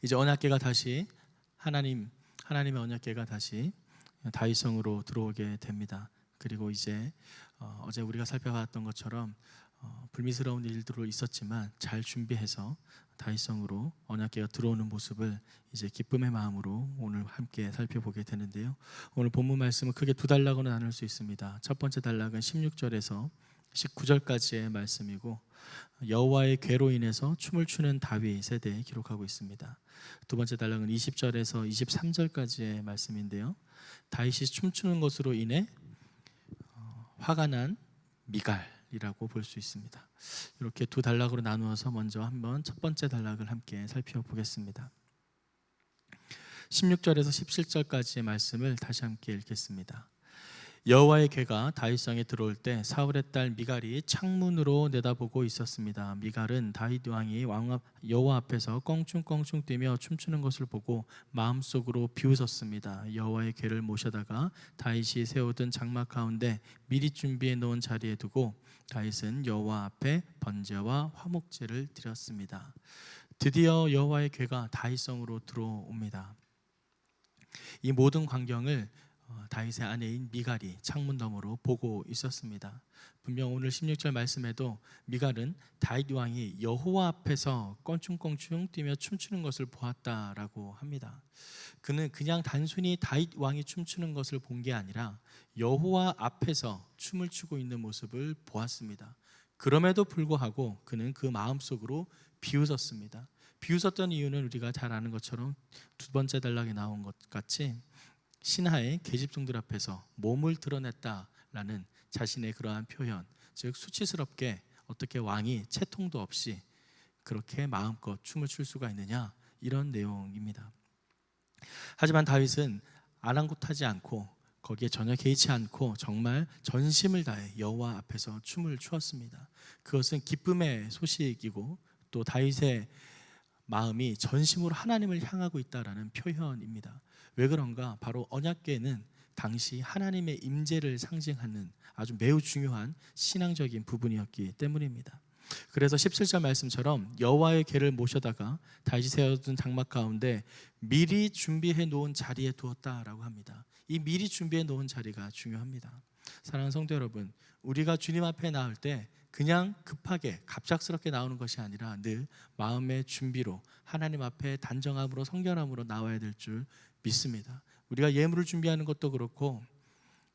이제 언약궤가 다시 하나님의 언약궤가 다시 다윗성으로 들어오게 됩니다. 그리고 이제 어제 우리가 살펴봤던 것처럼 불미스러운 일들도 있었지만 잘 준비해서 다윗성으로 언약궤가 들어오는 모습을 이제 기쁨의 마음으로 오늘 함께 살펴보게 되는데요. 오늘 본문 말씀은 크게 두 단락으로 나눌 수 있습니다. 첫 번째 단락은 16절에서 19절까지의 말씀이고, 여호와의 궤로 인해서 춤을 추는 다윗에 대해 기록하고 있습니다. 두 번째 단락은 20절에서 23절까지의 말씀인데요. 다윗이 춤추는 것으로 인해 화가 난 미갈이라고 볼 수 있습니다. 이렇게 두 단락으로 나누어서 먼저 한번 첫 번째 단락을 함께 살펴보겠습니다. 16절에서 17절까지의 말씀을 다시 함께 읽겠습니다. 여호와의 궤가 다윗성에 들어올 때 사울의 딸 미갈이 창문으로 내다보고 있었습니다. 미갈은 다윗 왕이 여호와 앞에서 껑충껑충 뛰며 춤추는 것을 보고 마음속으로 비웃었습니다. 여호와의 궤를 모셔다가 다윗이 세우던 장막 가운데 미리 준비해 놓은 자리에 두고 다윗은 여호와 앞에 번제와 화목제를 드렸습니다. 드디어 여호와의 궤가 다윗성으로 들어옵니다. 이 모든 광경을 다윗의 아내인 미갈이 창문 너머로 보고 있었습니다. 분명 오늘 16절 말씀에도 미갈은 다윗 왕이 여호와 앞에서 껑충껑충 뛰며 춤추는 것을 보았다라고 합니다. 그는 그냥 단순히 다윗 왕이 춤추는 것을 본 게 아니라 여호와 앞에서 춤을 추고 있는 모습을 보았습니다. 그럼에도 불구하고 그는 그 마음속으로 비웃었습니다. 비웃었던 이유는 우리가 잘 아는 것처럼 두 번째 단락에 나온 것 같이 신하의 계집종들 앞에서 몸을 드러냈다라는 자신의 그러한 표현, 즉 수치스럽게 어떻게 왕이 채통도 없이 그렇게 마음껏 춤을 출 수가 있느냐, 이런 내용입니다. 하지만 다윗은 아랑곳하지 않고 거기에 전혀 개의치 않고 정말 전심을 다해 여호와 앞에서 춤을 추었습니다. 그것은 기쁨의 소식이고 또 다윗의 마음이 전심으로 하나님을 향하고 있다라는 표현입니다. 왜 그런가? 바로 언약궤는 당시 하나님의 임재를 상징하는 아주 매우 중요한 신앙적인 부분이었기 때문입니다. 그래서 17절 말씀처럼 여호와의 궤를 모셔다가 다윗이 세워둔 장막 가운데 미리 준비해 놓은 자리에 두었다라고 합니다. 이 미리 준비해 놓은 자리가 중요합니다. 사랑하는 성도 여러분, 우리가 주님 앞에 나올 때 그냥 급하게 갑작스럽게 나오는 것이 아니라 늘 마음의 준비로 하나님 앞에 단정함으로 성결함으로 나와야 될 줄 믿습니다. 우리가 예물을 준비하는 것도 그렇고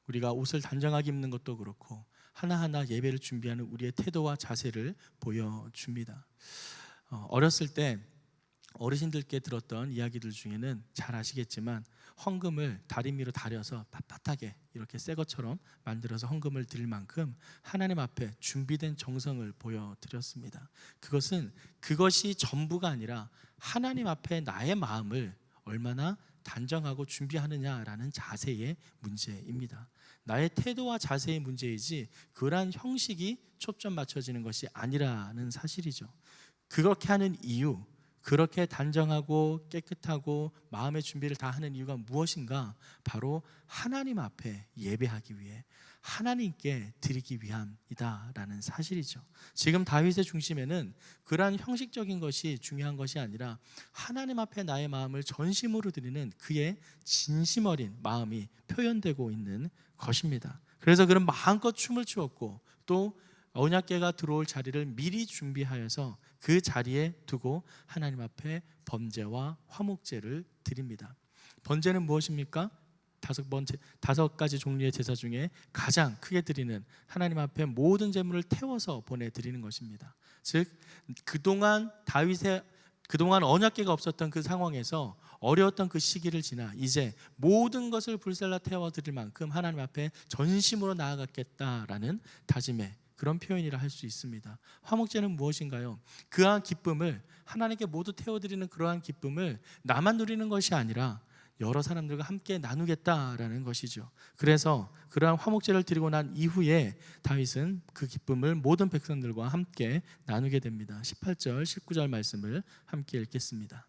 우리가 옷을 단정하게 입는 것도 그렇고 하나하나 예배를 준비하는 우리의 태도와 자세를 보여줍니다. 어렸을 때 어르신들께 들었던 이야기들 중에는 잘 아시겠지만 헌금을 다리미로 다려서 빳빳하게 이렇게 새 것처럼 만들어서 헌금을 드릴 만큼 하나님 앞에 준비된 정성을 보여드렸습니다. 그것이 전부가 아니라 하나님 앞에 나의 마음을 얼마나 단정하고 준비하느냐라는 자세의 문제입니다. 나의 태도와 자세의 문제이지 그러한 형식이 초점 맞춰지는 것이 아니라는 사실이죠. 그렇게 하는 이유, 그렇게 단정하고 깨끗하고 마음의 준비를 다 하는 이유가 무엇인가? 바로 하나님 앞에 예배하기 위해 하나님께 드리기 위함이다라는 사실이죠. 지금 다윗의 중심에는 그러한 형식적인 것이 중요한 것이 아니라 하나님 앞에 나의 마음을 전심으로 드리는 그의 진심 어린 마음이 표현되고 있는 것입니다. 그래서 그는 마음껏 춤을 추었고 또 언약궤가 들어올 자리를 미리 준비하여서 그 자리에 두고 하나님 앞에 번제와 화목제를 드립니다. 번제는 무엇입니까? 다섯 가지 종류의 제사 중에 가장 크게 드리는 하나님 앞에 모든 제물을 태워서 보내드리는 것입니다. 즉 그동안 언약궤가 없었던 그 상황에서 어려웠던 그 시기를 지나 이제 모든 것을 불살라 태워드릴 만큼 하나님 앞에 전심으로 나아갔겠다라는 다짐의 그런 표현이라 할 수 있습니다. 화목제는 무엇인가요? 그러한 기쁨을 하나님께 모두 태워드리는 그러한 기쁨을 나만 누리는 것이 아니라 여러 사람들과 함께 나누겠다라는 것이죠. 그래서 그러한 화목제를 드리고 난 이후에 다윗은 그 기쁨을 모든 백성들과 함께 나누게 됩니다. 18절, 19절 말씀을 함께 읽겠습니다.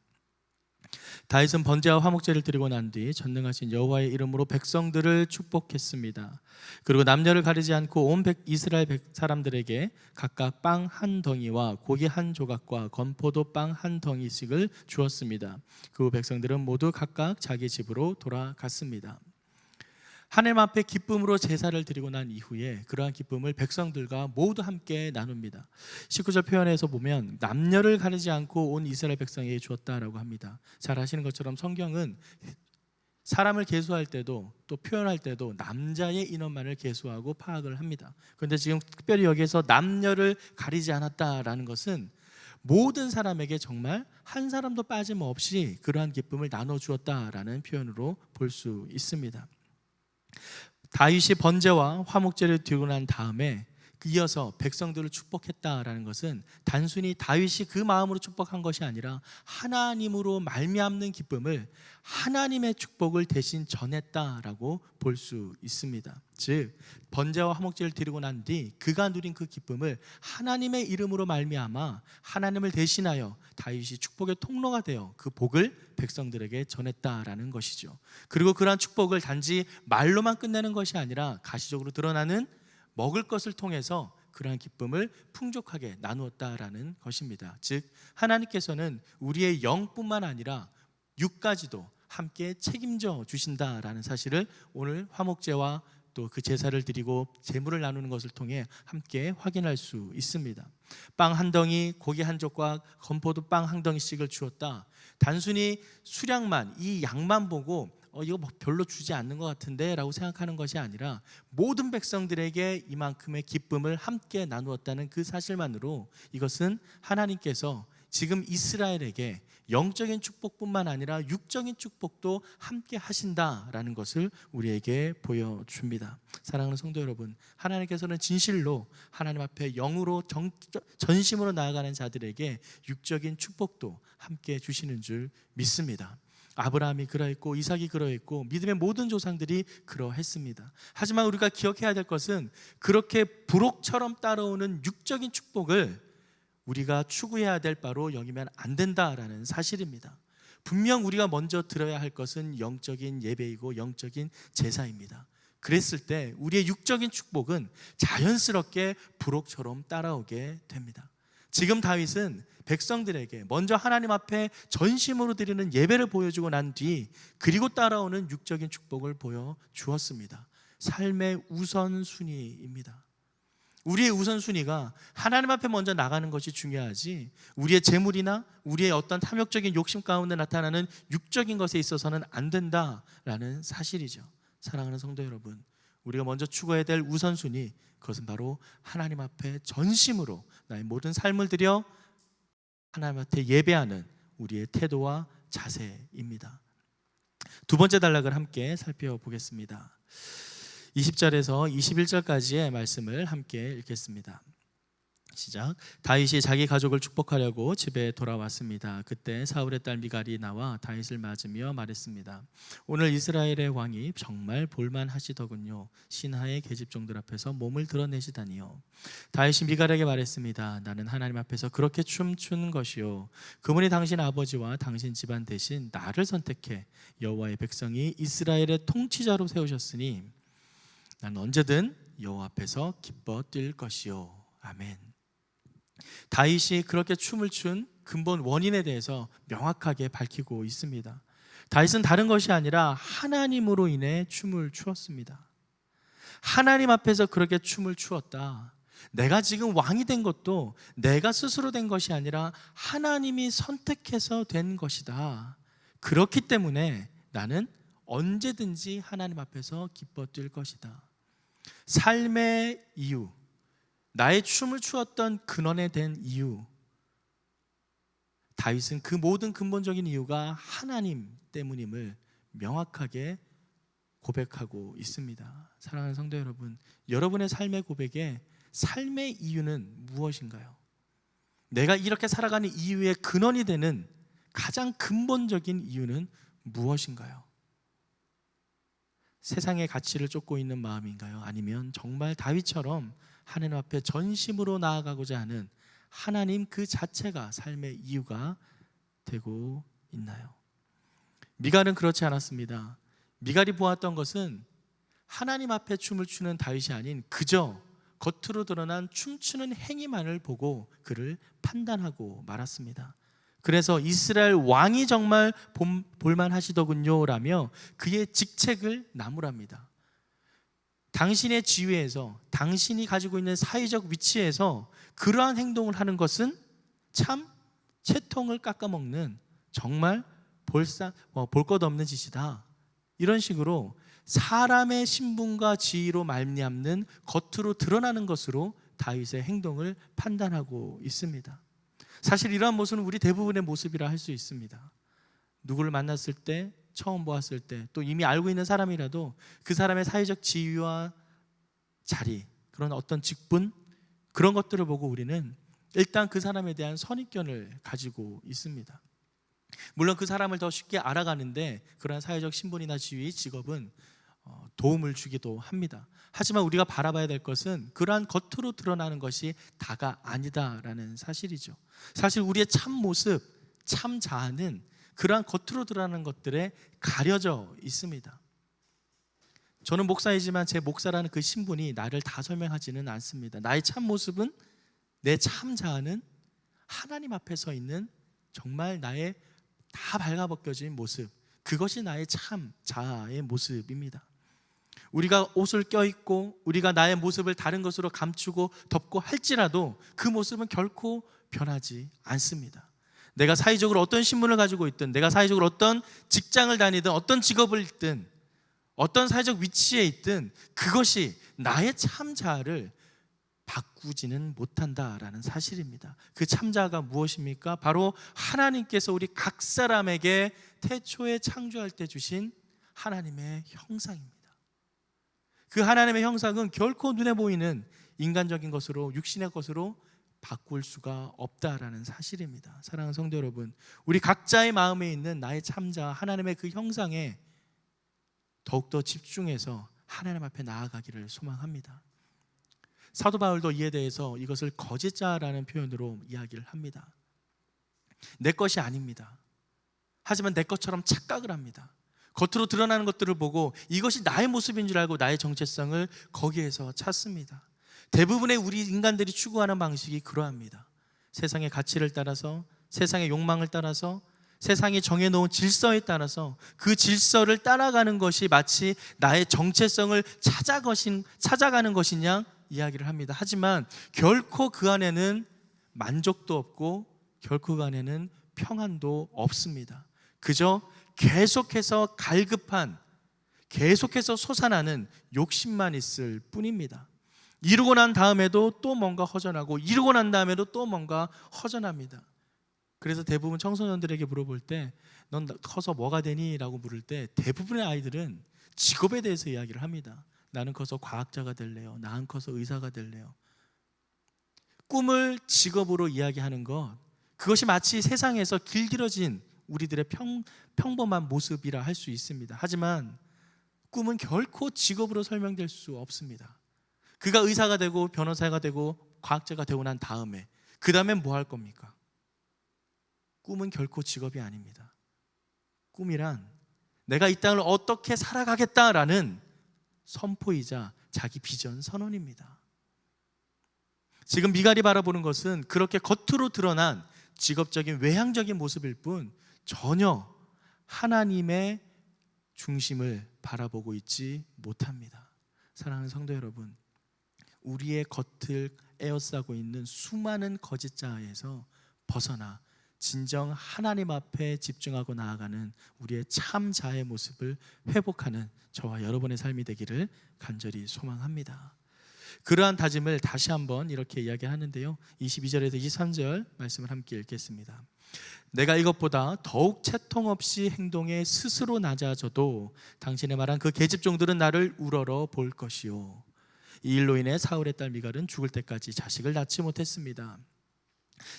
다윗은 번제와 화목제를 드리고 난 뒤 전능하신 여호와의 이름으로 백성들을 축복했습니다. 그리고 남녀를 가리지 않고 온 이스라엘 사람들에게 각각 빵 한 덩이와 고기 한 조각과 건포도 빵 한 덩이씩을 주었습니다. 그 후 백성들은 모두 각각 자기 집으로 돌아갔습니다. 하나님 앞에 기쁨으로 제사를 드리고 난 이후에 그러한 기쁨을 백성들과 모두 함께 나눕니다. 19절 표현에서 보면 남녀를 가리지 않고 온 이스라엘 백성에게 주었다라고 합니다. 잘 아시는 것처럼 성경은 사람을 계수할 때도 또 표현할 때도 남자의 인원만을 계수하고 파악을 합니다. 그런데 지금 특별히 여기에서 남녀를 가리지 않았다라는 것은 모든 사람에게 정말 한 사람도 빠짐없이 그러한 기쁨을 나눠주었다라는 표현으로 볼 수 있습니다. 다윗이 번제와 화목제를 드리고 난 다음에 이어서 백성들을 축복했다라는 것은 단순히 다윗이 그 마음으로 축복한 것이 아니라 하나님으로 말미암는 기쁨을 하나님의 축복을 대신 전했다라고 볼 수 있습니다. 즉 번제와 화목제를 드리고 난 뒤 그가 누린 그 기쁨을 하나님의 이름으로 말미암아 하나님을 대신하여 다윗이 축복의 통로가 되어 그 복을 백성들에게 전했다라는 것이죠. 그리고 그러한 축복을 단지 말로만 끝내는 것이 아니라 가시적으로 드러나는 먹을 것을 통해서 그러한 기쁨을 풍족하게 나누었다라는 것입니다. 즉 하나님께서는 우리의 영뿐만 아니라 육까지도 함께 책임져 주신다라는 사실을 오늘 화목제와 또 그 제사를 드리고 제물을 나누는 것을 통해 함께 확인할 수 있습니다. 빵 한 덩이, 고기 한 조각, 건포도 빵 한 덩이씩을 주었다. 단순히 수량만, 이 양만 보고 이거 뭐 별로 주지 않는 것 같은데 라고 생각하는 것이 아니라 모든 백성들에게 이만큼의 기쁨을 함께 나누었다는 그 사실만으로 이것은 하나님께서 지금 이스라엘에게 영적인 축복뿐만 아니라 육적인 축복도 함께 하신다라는 것을 우리에게 보여줍니다. 사랑하는 성도 여러분, 하나님께서는 진실로 하나님 앞에 영으로 전심으로 나아가는 자들에게 육적인 축복도 함께 주시는 줄 믿습니다. 아브라함이 그러했고 이삭이 그러했고 믿음의 모든 조상들이 그러했습니다. 하지만 우리가 기억해야 될 것은 그렇게 부록처럼 따라오는 육적인 축복을 우리가 추구해야 될 바로 여기면 안 된다라는 사실입니다. 분명 우리가 먼저 들어야 할 것은 영적인 예배이고 영적인 제사입니다. 그랬을 때 우리의 육적인 축복은 자연스럽게 부록처럼 따라오게 됩니다. 지금 다윗은 백성들에게 먼저 하나님 앞에 전심으로 드리는 예배를 보여주고 난 뒤 그리고 따라오는 육적인 축복을 보여주었습니다. 삶의 우선순위입니다. 우리의 우선순위가 하나님 앞에 먼저 나가는 것이 중요하지 우리의 재물이나 우리의 어떤 탐욕적인 욕심 가운데 나타나는 육적인 것에 있어서는 안 된다라는 사실이죠. 사랑하는 성도 여러분, 우리가 먼저 추구해야 될 우선순위, 그것은 바로 하나님 앞에 전심으로 나의 모든 삶을 들여 하나님 앞에 예배하는 우리의 태도와 자세입니다. 두 번째 단락을 함께 살펴보겠습니다. 20절에서 21절까지의 말씀을 함께 읽겠습니다. 시작. 다윗이 자기 가족을 축복하려고 집에 돌아왔습니다. 그때 사울의 딸 미갈이 나와 다윗을 맞으며 말했습니다. 오늘 이스라엘의 왕이 정말 볼만하시더군요. 신하의 계집종들 앞에서 몸을 드러내시다니요. 다윗이 미갈에게 말했습니다. 나는 하나님 앞에서 그렇게 춤춘 것이요, 그분이 당신 아버지와 당신 집안 대신 나를 선택해 여호와의 백성이 이스라엘의 통치자로 세우셨으니 나는 언제든 여호와 앞에서 기뻐 뛸 것이요. 아멘. 다윗이 그렇게 춤을 춘 근본 원인에 대해서 명확하게 밝히고 있습니다. 다윗은 다른 것이 아니라 하나님으로 인해 춤을 추었습니다. 하나님 앞에서 그렇게 춤을 추었다. 내가 지금 왕이 된 것도 내가 스스로 된 것이 아니라 하나님이 선택해서 된 것이다. 그렇기 때문에 나는 언제든지 하나님 앞에서 기뻐 뛸 것이다. 삶의 이유, 나의 춤을 추었던 근원에 된 이유, 다윗은 그 모든 근본적인 이유가 하나님 때문임을 명확하게 고백하고 있습니다. 사랑하는 성도 여러분, 여러분의 삶의 고백에 삶의 이유는 무엇인가요? 내가 이렇게 살아가는 이유의 근원이 되는 가장 근본적인 이유는 무엇인가요? 세상의 가치를 쫓고 있는 마음인가요? 아니면 정말 다윗처럼 하나님 앞에 전심으로 나아가고자 하는 하나님 그 자체가 삶의 이유가 되고 있나요? 미갈은 그렇지 않았습니다. 미갈이 보았던 것은 하나님 앞에 춤을 추는 다윗이 아닌 그저 겉으로 드러난 춤추는 행위만을 보고 그를 판단하고 말았습니다. 그래서 이스라엘 왕이 정말 볼만하시더군요 라며 그의 직책을 나무랍니다. 당신의 지위에서, 당신이 가지고 있는 사회적 위치에서 그러한 행동을 하는 것은 참 채통을 깎아먹는 정말 볼 것 없는 짓이다. 이런 식으로 사람의 신분과 지위로 말미암는 겉으로 드러나는 것으로 다윗의 행동을 판단하고 있습니다. 사실 이러한 모습은 우리 대부분의 모습이라 할 수 있습니다. 누구를 만났을 때, 처음 보았을 때, 또 이미 알고 있는 사람이라도 그 사람의 사회적 지위와 자리, 그런 어떤 직분, 그런 것들을 보고 우리는 일단 그 사람에 대한 선입견을 가지고 있습니다. 물론 그 사람을 더 쉽게 알아가는데 그러한 사회적 신분이나 지위, 직업은 도움을 주기도 합니다. 하지만 우리가 바라봐야 될 것은 그러한 겉으로 드러나는 것이 다가 아니다라는 사실이죠. 사실 우리의 참 모습, 참 자아는 그러한 겉으로 드러나는 것들에 가려져 있습니다. 저는 목사이지만 제 목사라는 그 신분이 나를 다 설명하지는 않습니다. 나의 참 모습은, 내 참 자아는 하나님 앞에 서 있는 정말 나의 다 발가벗겨진 모습, 그것이 나의 참 자아의 모습입니다. 우리가 옷을 껴입고 우리가 나의 모습을 다른 것으로 감추고 덮고 할지라도 그 모습은 결코 변하지 않습니다. 내가 사회적으로 어떤 신분을 가지고 있든, 내가 사회적으로 어떤 직장을 다니든, 어떤 직업을 있든, 어떤 사회적 위치에 있든 그것이 나의 참 자아를 바꾸지는 못한다라는 사실입니다. 그 참자가 무엇입니까? 바로 하나님께서 우리 각 사람에게 태초에 창조할 때 주신 하나님의 형상입니다. 그 하나님의 형상은 결코 눈에 보이는 인간적인 것으로, 육신의 것으로 바꿀 수가 없다라는 사실입니다. 사랑하는 성도 여러분, 우리 각자의 마음에 있는 나의 참자 하나님의 그 형상에 더욱더 집중해서 하나님 앞에 나아가기를 소망합니다. 사도 바울도 이에 대해서 이것을 거짓자라는 표현으로 이야기를 합니다. 내 것이 아닙니다. 하지만 내 것처럼 착각을 합니다. 겉으로 드러나는 것들을 보고 이것이 나의 모습인 줄 알고 나의 정체성을 거기에서 찾습니다. 대부분의 우리 인간들이 추구하는 방식이 그러합니다. 세상의 가치를 따라서, 세상의 욕망을 따라서, 세상이 정해놓은 질서에 따라서 그 질서를 따라가는 것이 마치 나의 정체성을 찾아가는 것이냐 이야기를 합니다. 하지만 결코 그 안에는 만족도 없고 결코 그 안에는 평안도 없습니다. 그저 계속해서 갈급한, 계속해서 솟아나는 욕심만 있을 뿐입니다. 이루고 난 다음에도 또 뭔가 허전하고, 이루고 난 다음에도 또 뭔가 허전합니다. 그래서 대부분 청소년들에게 물어볼 때 넌 커서 뭐가 되니? 라고 물을 때 대부분의 아이들은 직업에 대해서 이야기를 합니다. 나는 커서 과학자가 될래요. 나는 커서 의사가 될래요. 꿈을 직업으로 이야기하는 것, 그것이 마치 세상에서 길들여진 우리들의 평범한 모습이라 할 수 있습니다. 하지만 꿈은 결코 직업으로 설명될 수 없습니다. 그가 의사가 되고 변호사가 되고 과학자가 되고 난 다음에 그 다음엔 뭐 할 겁니까? 꿈은 결코 직업이 아닙니다. 꿈이란 내가 이 땅을 어떻게 살아가겠다라는 선포이자 자기 비전 선언입니다. 지금 미갈이 바라보는 것은 그렇게 겉으로 드러난 직업적인 외향적인 모습일 뿐 전혀 하나님의 중심을 바라보고 있지 못합니다. 사랑하는 성도 여러분, 우리의 겉을 에워싸고 있는 수많은 거짓자에서 벗어나 진정 하나님 앞에 집중하고 나아가는 우리의 참 자의 모습을 회복하는 저와 여러분의 삶이 되기를 간절히 소망합니다. 그러한 다짐을 다시 한번 이렇게 이야기하는데요, 22절에서 23절 말씀을 함께 읽겠습니다. 내가 이것보다 더욱 채통 없이 행동에 스스로 낮아져도 당신의 말한 그 계집종들은 나를 우러러 볼 것이요, 이 일로 인해 사울의 딸 미갈은 죽을 때까지 자식을 낳지 못했습니다.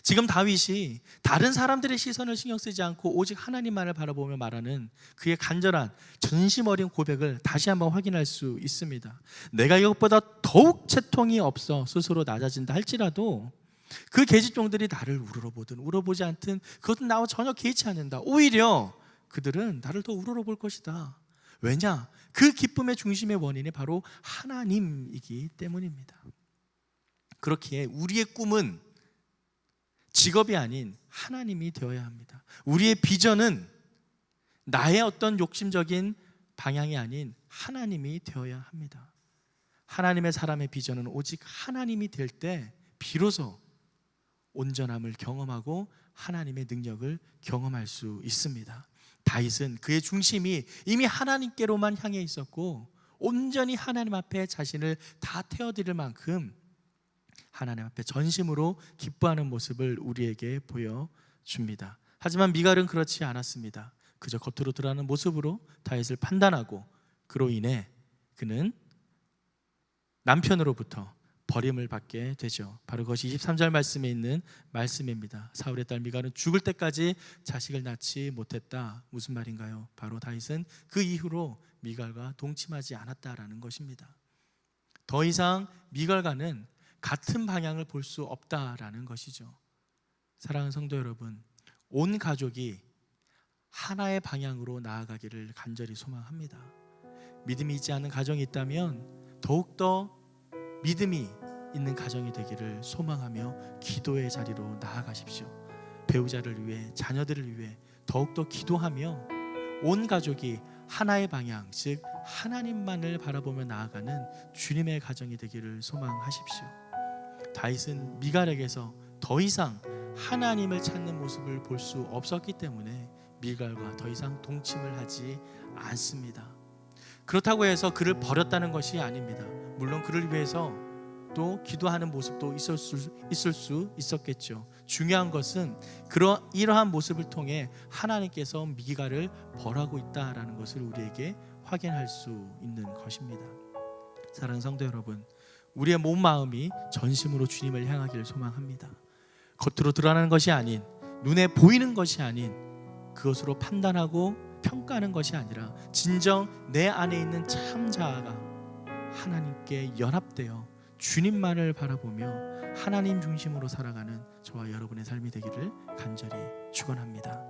지금 다윗이 다른 사람들의 시선을 신경 쓰지 않고 오직 하나님만을 바라보며 말하는 그의 간절한 전심 어린 고백을 다시 한번 확인할 수 있습니다. 내가 이것보다 더욱 채통이 없어 스스로 낮아진다 할지라도 그 계집종들이 나를 우러러보든 우러보지 않든 그것은 나와 전혀 개의치 않는다. 오히려 그들은 나를 더 우러러볼 것이다. 왜냐? 그 기쁨의 중심의 원인이 바로 하나님이기 때문입니다. 그렇기에 우리의 꿈은 직업이 아닌 하나님이 되어야 합니다. 우리의 비전은 나의 어떤 욕심적인 방향이 아닌 하나님이 되어야 합니다. 하나님의 사람의 비전은 오직 하나님이 될 때 비로소 온전함을 경험하고 하나님의 능력을 경험할 수 있습니다. 다윗은 그의 중심이 이미 하나님께로만 향해 있었고 온전히 하나님 앞에 자신을 다 태워드릴 만큼 하나님 앞에 전심으로 기뻐하는 모습을 우리에게 보여줍니다. 하지만 미갈은 그렇지 않았습니다. 그저 겉으로 드러나는 모습으로 다윗을 판단하고 그로 인해 그는 남편으로부터 버림을 받게 되죠. 바로 그것이 23절 말씀에 있는 말씀입니다. 사울의 딸 미갈은 죽을 때까지 자식을 낳지 못했다. 무슨 말인가요? 바로 다윗은 그 이후로 미갈과 동침하지 않았다라는 것입니다. 더 이상 미갈과는 같은 방향을 볼 수 없다라는 것이죠. 사랑하는 성도 여러분, 온 가족이 하나의 방향으로 나아가기를 간절히 소망합니다. 믿음이 있지 않은 가정이 있다면 더욱더 믿음이 있는 가정이 되기를 소망하며 기도의 자리로 나아가십시오. 배우자를 위해, 자녀들을 위해 더욱더 기도하며 온 가족이 하나의 방향, 즉 하나님만을 바라보며 나아가는 주님의 가정이 되기를 소망하십시오. 다윗은 미갈에게서 더 이상 하나님을 찾는 모습을 볼 수 없었기 때문에 미갈과 더 이상 동침을 하지 않습니다. 그렇다고 해서 그를 버렸다는 것이 아닙니다. 물론 그를 위해서 또 기도하는 모습도 있을 수 있었겠죠. 중요한 것은 이러한 모습을 통해 하나님께서 미갈을 벌하고 있다라는 것을 우리에게 확인할 수 있는 것입니다. 사랑하는 성도 여러분, 우리의 몸 마음이 전심으로 주님을 향하기를 소망합니다. 겉으로 드러나는 것이 아닌, 눈에 보이는 것이 아닌 그것으로 판단하고 평가하는 것이 아니라 진정 내 안에 있는 참 자아가 하나님께 연합되어 주님만을 바라보며 하나님 중심으로 살아가는 저와 여러분의 삶이 되기를 간절히 축원합니다.